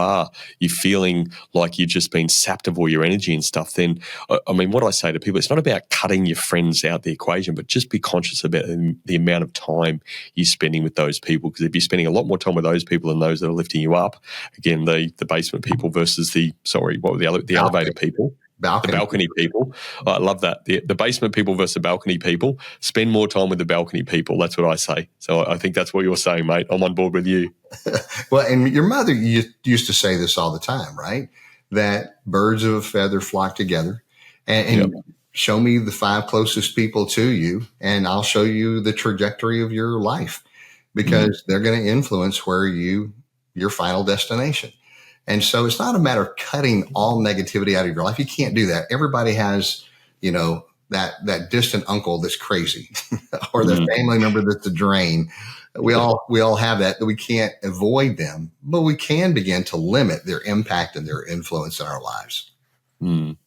you're feeling like you've just been sapped of all your energy and stuff, then I mean, what I say to people, it's not about cutting your friends out the equation, but just be conscious about the amount of time you're spending with those people. Because if you're spending a lot more time with those people than those that are lifting you up, again, the basement people versus the elevator people, the balcony people. I love that. The basement people versus the balcony people. Spend more time with the balcony people. That's what I say. So I think that's what you're saying, mate. I'm on board with you. Well, and your mother used to say this all the time, right? That birds of a feather flock together. And show me the 5 closest people to you, and I'll show you the trajectory of your life, because they're going to influence your final destination. And so it's not a matter of cutting all negativity out of your life. You can't do that. Everybody has, that distant uncle that's crazy or the family member that's a drain. We all have that we can't avoid them, but we can begin to limit their impact and their influence in our lives. I'm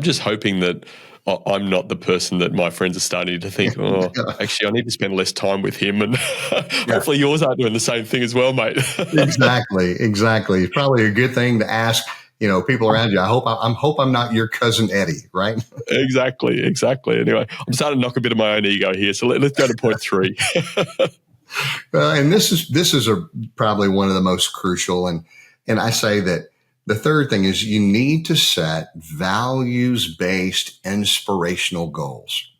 just hoping that I'm not the person that my friends are starting to think, actually, I need to spend less time with him. And hopefully yours aren't doing the same thing as well, mate. Exactly. It's probably a good thing to ask, people around you. I hope I'm not your cousin Eddie, right? Exactly. Anyway, I'm starting to knock a bit of my own ego here. So let's go to point 3. And this is probably one of the most crucial. And I say that the third thing is you need to set values-based inspirational goals.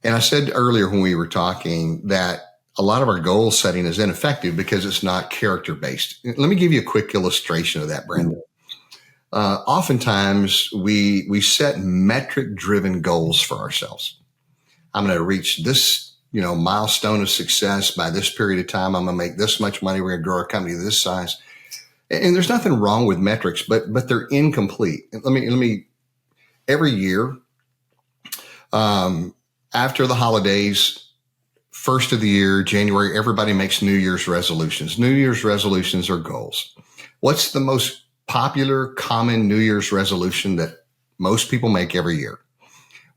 And I said earlier when we were talking that a lot of our goal setting is ineffective because it's not character-based. Let me give you a quick illustration of that, Brandon. Oftentimes we set metric-driven goals for ourselves. I'm going to reach this, milestone of success by this period of time. I'm going to make this much money. We're going to grow our company to this size. And there's nothing wrong with metrics, but they're incomplete. Let me every year, after the holidays, first of the year, January, everybody makes New Year's resolutions. New Year's resolutions are goals. What's the most popular, common New Year's resolution that most people make every year?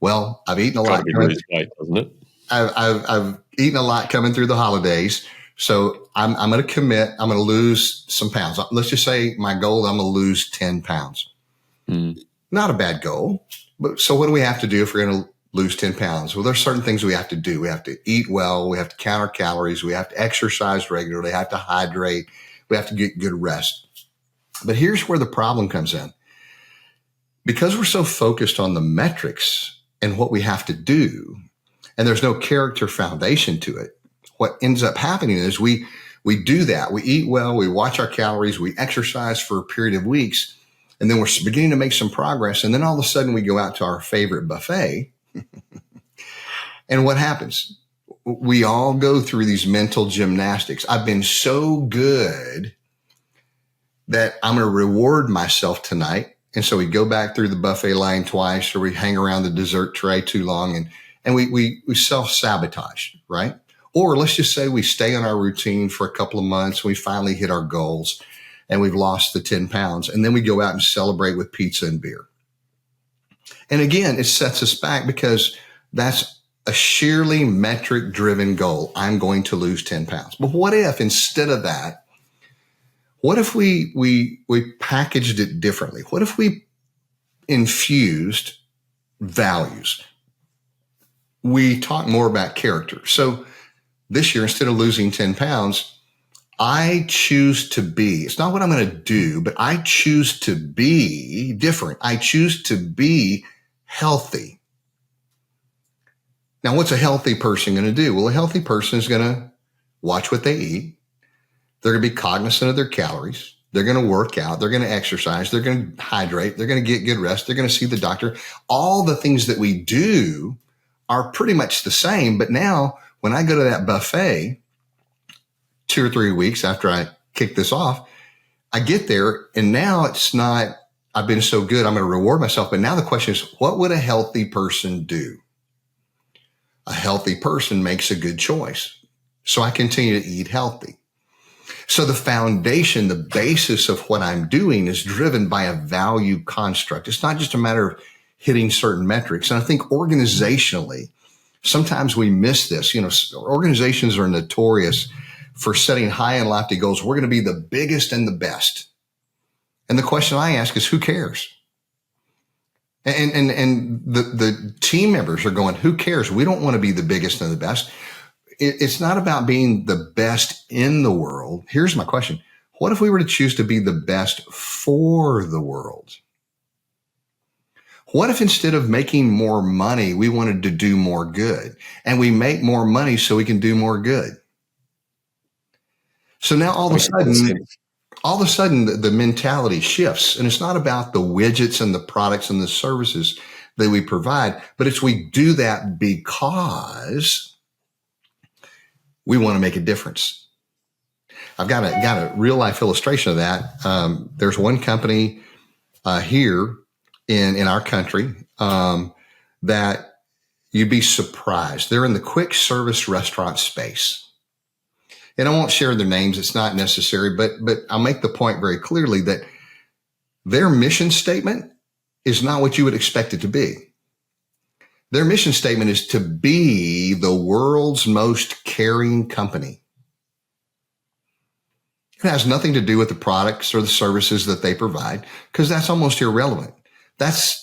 Well, I've eaten a lot. Lose weight, doesn't it? I've eaten a lot coming through the holidays. So I'm going to commit. I'm going to lose some pounds. Let's just say my goal, I'm going to lose 10 pounds. Not a bad goal. But so what do we have to do if we're going to lose 10 pounds? Well, there's certain things we have to do. We have to eat well. We have to count our calories. We have to exercise regularly. We have to hydrate. We have to get good rest. But here's where the problem comes in. Because we're so focused on the metrics and what we have to do, and there's no character foundation to it, what ends up happening is we do that. We eat well, we watch our calories, we exercise for a period of weeks, and then we're beginning to make some progress. And then all of a sudden we go out to our favorite buffet. And what happens? We all go through these mental gymnastics. I've been so good that I'm going to reward myself tonight. And so we go back through the buffet line twice, or we hang around the dessert tray too long, and we self-sabotage, right? Or let's just say we stay on our routine for a couple of months. We finally hit our goals. and we've lost the 10 pounds. And then we go out and celebrate with pizza and beer. And again, it sets us back because that's a sheerly metric driven goal. I'm going to lose 10 pounds. But what if instead of that, what if we packaged it differently? What if we infused values? We talk more about character. So this year, instead of losing 10 pounds, I choose to be, it's not what I'm going to do, but I choose to be different. I choose to be healthy. Now, what's a healthy person going to do? Well, a healthy person is going to watch what they eat. They're going to be cognizant of their calories. They're going to work out. They're going to exercise. They're going to hydrate. They're going to get good rest. They're going to see the doctor. All the things that we do are pretty much the same. But now when I go to that buffet 2 or 3 weeks after I kick this off, I get there and now it's not, I've been so good, I'm going to reward myself. But now the question is, what would a healthy person do? A healthy person makes a good choice. So I continue to eat healthy. So the foundation, the basis of what I'm doing is driven by a value construct. It's not just a matter of hitting certain metrics. And I think organizationally, sometimes we miss this. You know, organizations are notorious for setting high and lofty goals. We're going to be the biggest and the best. And the question I ask is, who cares? And the team members are going, who cares? We don't want to be the biggest and the best. It's not about being the best in the world. Here's my question. What if we were to choose to be the best for the world? What if instead of making more money, we wanted to do more good, and we make more money so we can do more good? So now all of a sudden the mentality shifts, and it's not about the widgets and the products and the services that we provide, but it's we do that because we want to make a difference. I've got a real life illustration of that. There's one company here in our country that you'd be surprised. They're in the quick service restaurant space. And I won't share their names. It's not necessary, but I'll make the point very clearly that their mission statement is not what you would expect it to be. Their mission statement is to be the world's most caring company. It has nothing to do with the products or the services that they provide, because that's almost irrelevant. That's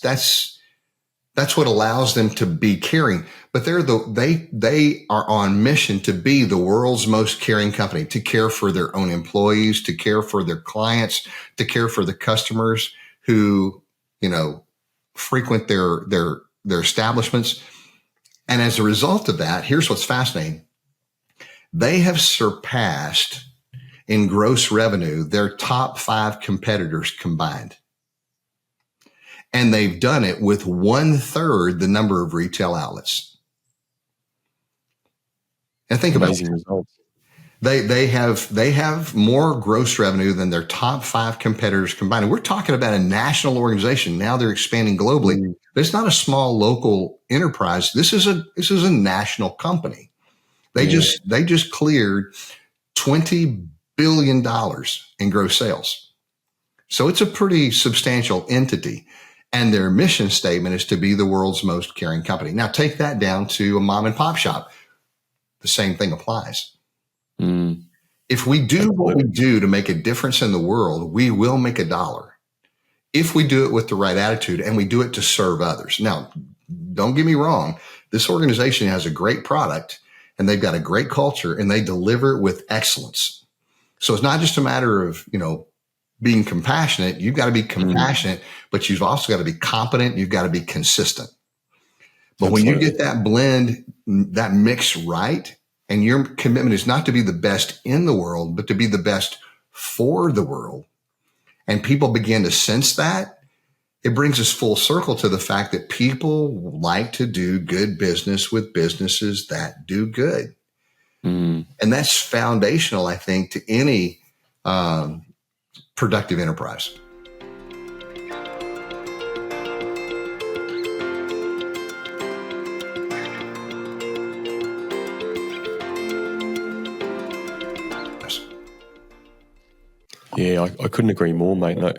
what allows them to be caring. But they are on mission to be the world's most caring company, to care for their own employees, to care for their clients, to care for the customers who, frequent their establishments. And as a result of that, here's what's fascinating. They have surpassed in gross revenue their top 5 competitors combined. And they've done it with 1/3 the number of retail outlets. And think about it. Results. They have more gross revenue than their top 5 competitors combined. And we're talking about a national organization. Now they're expanding globally. But it's not a small local enterprise. This is a national company. They just cleared $20 billion in gross sales. So it's a pretty substantial entity. And their mission statement is to be the world's most caring company. Now take that down to a mom and pop shop. The same thing applies. If we do what we do to make a difference in the world, we will make $1. If we do it with the right attitude and we do it to serve others. Now, don't get me wrong. This organization has a great product and they've got a great culture and they deliver with excellence. So it's not just a matter of, being compassionate. You've got to be compassionate, but you've also got to be competent. You've got to be consistent. But when you get that blend, that mix right, and your commitment is not to be the best in the world, but to be the best for the world, and people begin to sense that, it brings us full circle to the fact that people like to do good business with businesses that do good. And that's foundational, I think, to any productive enterprise. Yeah, I couldn't agree more, mate. No,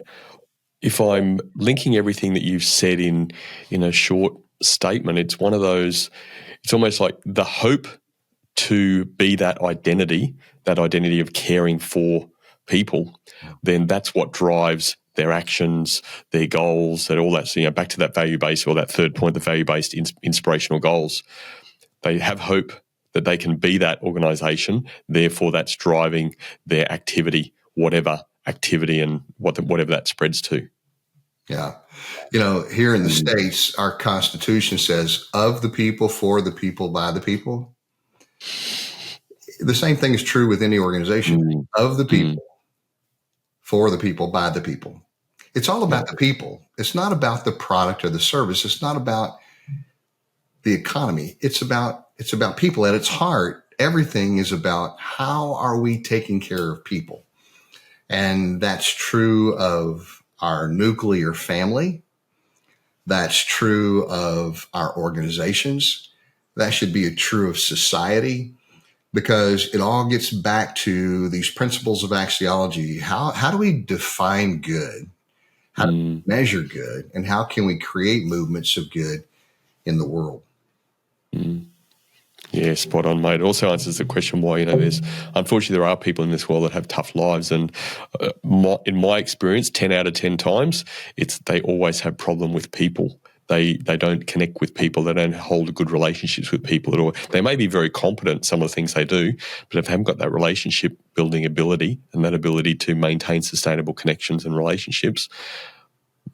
if I'm linking everything that you've said in a short statement, it's one of those, it's almost like the hope to be that identity of caring for people, then that's what drives their actions, their goals, and all that. So, back to that value-based, or that third point, the value-based inspirational goals. They have hope that they can be that organisation. Therefore, that's driving their activity, whatever activity and whatever that spreads to. Yeah. Here in the States, our Constitution says, of the people, for the people, by the people. The same thing is true with any organization. Of the people, for the people, by the people. It's all about the people. It's not about the product or the service. It's not about the economy. It's about people. At its heart, everything is about how are we taking care of people. And that's true of our nuclear family. That's true of our organizations. That should be true of society, because it all gets back to these principles of axiology. How do we define good? How do we measure good? And how can we create movements of good in the world? Yeah, spot on, mate. It also answers the question why, unfortunately, there are people in this world that have tough lives. And in my experience, 10 out of 10 times, they always have problem with people. They don't connect with people. They don't hold good relationships with people at all. They may be very competent, some of the things they do, but if they haven't got that relationship building ability and that ability to maintain sustainable connections and relationships,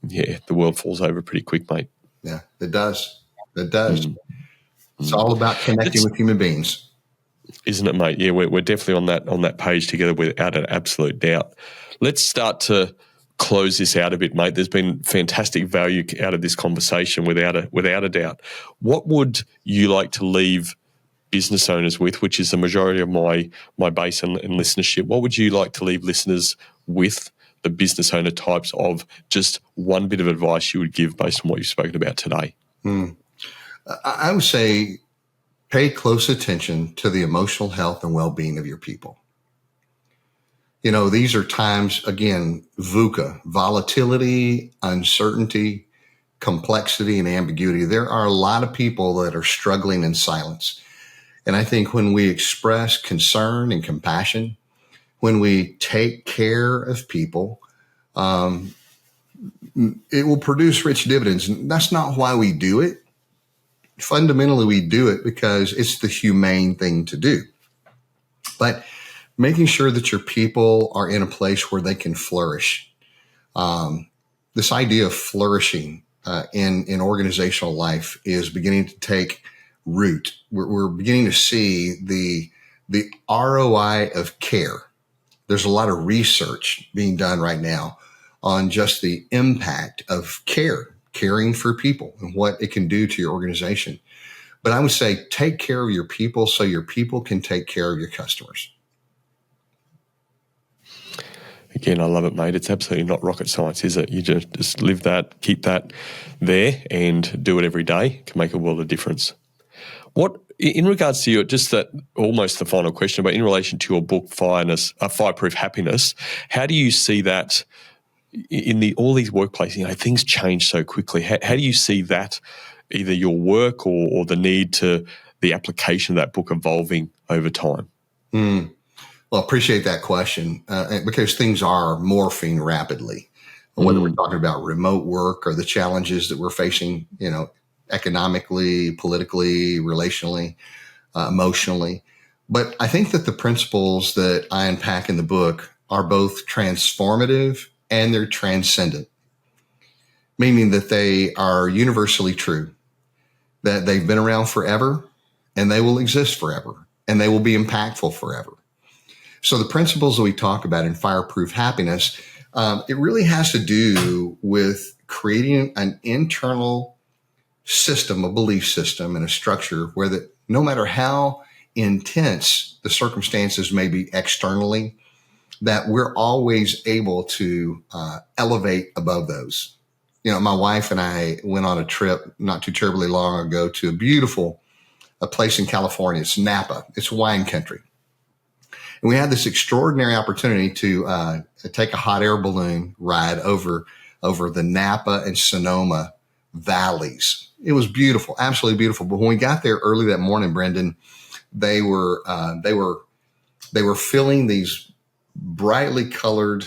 the world falls over pretty quick, mate. Yeah, it does. It does. It's all about connecting with human beings. Isn't it, mate? Yeah, we're definitely on that page together without an absolute doubt. Let's start to close this out a bit, mate. There's been fantastic value out of this conversation without a doubt. What would you like to leave business owners with, which is the majority of my base and listenership? What would you like to leave listeners with, the business owner types, of just one bit of advice you would give based on what you've spoken about today? I would say pay close attention to the emotional health and well-being of your people. These are times, again, VUCA, volatility, uncertainty, complexity, and ambiguity. There are a lot of people that are struggling in silence. And I think when we express concern and compassion, when we take care of people, it will produce rich dividends. And that's not why we do it. Fundamentally, we do it because it's the humane thing to do. But making sure that your people are in a place where they can flourish. This idea of flourishing in organizational life is beginning to take root. We're beginning to see the ROI of care. There's a lot of research being done right now on just the impact of caring for people and what it can do to your organization. But I would say take care of your people so your people can take care of your customers. Again, I love it, mate. It's absolutely not rocket science, is it? You just live that, keep that there, and do it every day. It can make a world of difference. What, in regards to just that, almost the final question, but in relation to your book, Fireproof Happiness, how do you see that in all these workplaces? Things change so quickly. How do you see that, either your work or the need to the application of that book evolving over time? Well, I appreciate that question because things are morphing rapidly. Whether we're talking about remote work or the challenges that we're facing, economically, politically, relationally, emotionally. But I think that the principles that I unpack in the book are both transformative and they're transcendent, meaning that they are universally true, that they've been around forever and they will exist forever and they will be impactful forever. So the principles that we talk about in Fireproof Happiness, it really has to do with creating an internal system, a belief system, and a structure where that no matter how intense the circumstances may be externally, that we're always able to elevate above those. My wife and I went on a trip not too terribly long ago to a place in California. It's Napa. It's wine country. And we had this extraordinary opportunity to take a hot air balloon ride over the Napa and Sonoma valleys. It was beautiful, absolutely beautiful. But when we got there early that morning, Brendan, they were filling these brightly colored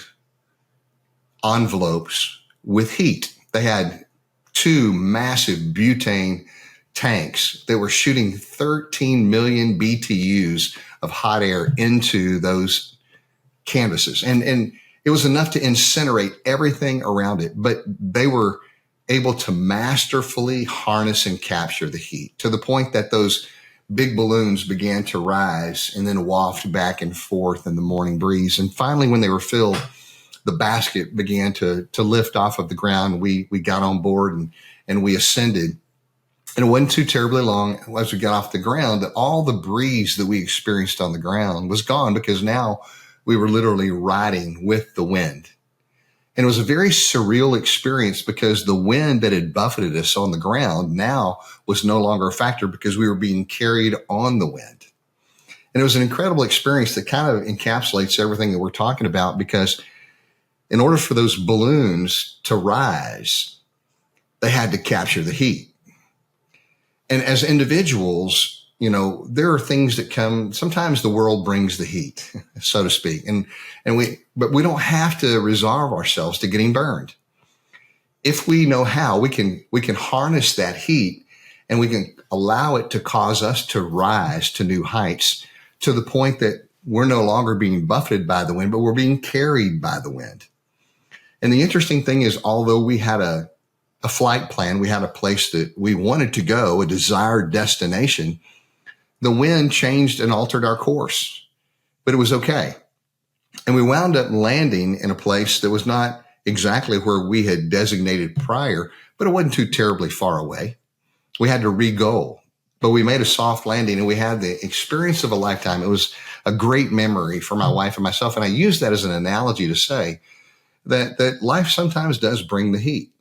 envelopes with heat. They had 2 massive butane tanks that were shooting 13 million BTUs of hot air into those canvases. And it was enough to incinerate everything around it, but they were able to masterfully harness and capture the heat to the point that those big balloons began to rise and then waft back and forth in the morning breeze. And finally, when they were filled, the basket began to lift off of the ground. We got on board and we ascended. And it wasn't too terribly long as we got off the ground that all the breeze that we experienced on the ground was gone, because now we were literally riding with the wind. And it was a very surreal experience because the wind that had buffeted us on the ground now was no longer a factor because we were being carried on the wind. And it was an incredible experience that kind of encapsulates everything that we're talking about, because in order for those balloons to rise, they had to capture the heat. And as individuals, there are things that come. Sometimes the world brings the heat, so to speak, but we don't have to resolve ourselves to getting burned. If we know how, we can harness that heat, and we can allow it to cause us to rise to new heights, to the point that we're no longer being buffeted by the wind, but we're being carried by the wind. And the interesting thing is, although we had a flight plan, we had a place that we wanted to go, a desired destination, the wind changed and altered our course, but it was okay. And we wound up landing in a place that was not exactly where we had designated prior, but it wasn't too terribly far away. We had to re-go, but we made a soft landing and we had the experience of a lifetime. It was a great memory for my wife and myself. And I use that as an analogy to say that life sometimes does bring the heat.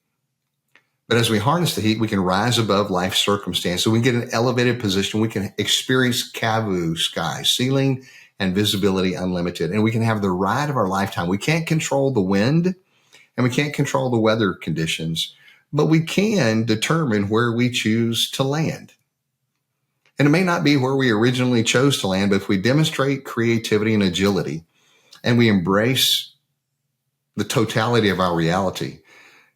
But as we harness the heat, we can rise above life's circumstance. So we can get an elevated position. We can experience CAVU skies, ceiling and visibility unlimited. And we can have the ride of our lifetime. We can't control the wind and we can't control the weather conditions, but we can determine where we choose to land. And it may not be where we originally chose to land, but if we demonstrate creativity and agility and we embrace the totality of our reality,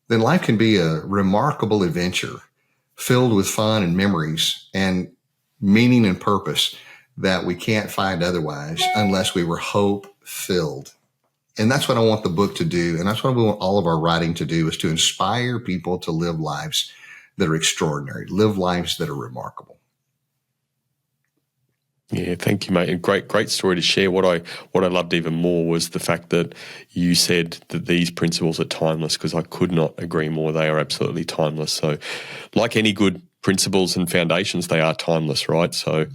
then life can be a remarkable adventure filled with fun and memories and meaning and purpose that we can't find otherwise unless we were hope-filled. And that's what I want the book to do. And that's what we want all of our writing to do, is to inspire people to live lives that are extraordinary, live lives that are remarkable. Yeah, thank you, mate. And great story to share. What I loved even more was the fact that you said that these principles are timeless, because I could not agree more. They are absolutely timeless. So like any good principles and foundations, they are timeless, right? So,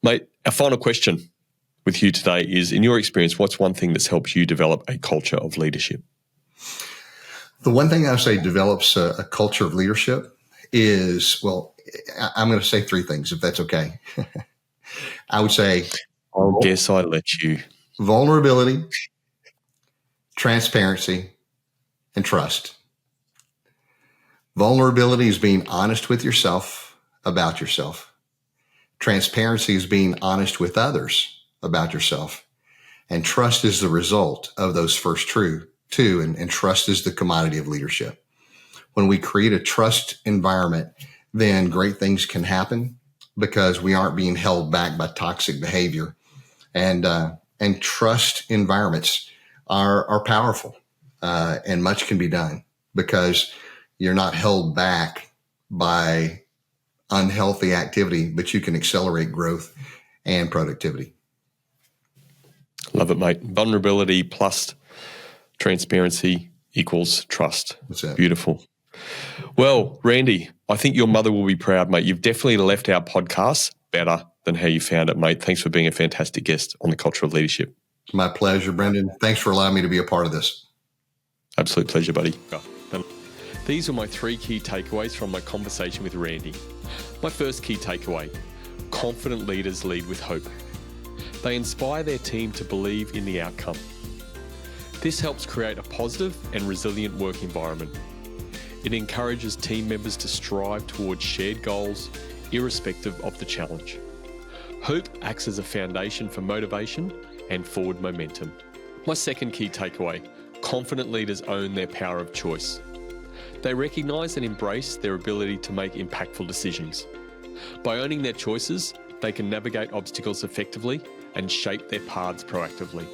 mate, our final question with you today is, in your experience, what's one thing that's helped you develop a culture of leadership? The one thing I would say develops a culture of leadership is, well, I'm going to say 3 things, if that's okay. I would say, I guess I let you. Vulnerability, transparency, and trust. Vulnerability is being honest with yourself about yourself. Transparency is being honest with others about yourself. And trust is the result of those first two, and trust is the commodity of leadership. When we create a trust environment, then great things can happen, because we aren't being held back by toxic behavior. And trust environments are powerful, and much can be done because you're not held back by unhealthy activity, but you can accelerate growth and productivity. Love it, mate. Vulnerability plus transparency equals trust. That's it. Beautiful. Well, Randy, I think your mother will be proud, mate. You've definitely left our podcast better than how you found it, mate. Thanks for being a fantastic guest on the Culture of Leadership. My pleasure, Brendan. Thanks for allowing me to be a part of this. Absolute pleasure, buddy. These are my 3 key takeaways from my conversation with Randy. My first key takeaway: confident leaders lead with hope. They inspire their team to believe in the outcome. This helps create a positive and resilient work environment. It encourages team members to strive towards shared goals, irrespective of the challenge. Hope acts as a foundation for motivation and forward momentum. My second key takeaway: confident leaders own their power of choice. They recognise and embrace their ability to make impactful decisions. By owning their choices, they can navigate obstacles effectively and shape their paths proactively.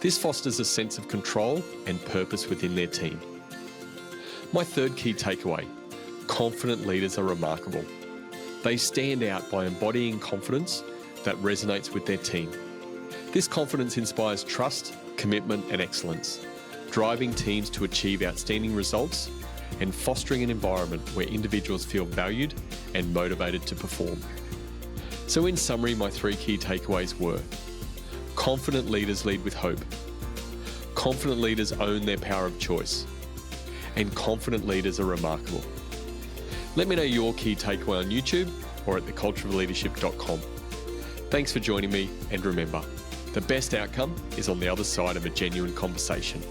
This fosters a sense of control and purpose within their team. My third key takeaway: confident leaders are remarkable. They stand out by embodying confidence that resonates with their team. This confidence inspires trust, commitment, and excellence, driving teams to achieve outstanding results and fostering an environment where individuals feel valued and motivated to perform. So in summary, my three key takeaways were: confident leaders lead with hope, confident leaders own their power of choice, and confident leaders are remarkable. Let me know your key takeaway on YouTube or at thecultureofleadership.com. Thanks for joining me, and remember, the best outcome is on the other side of a genuine conversation.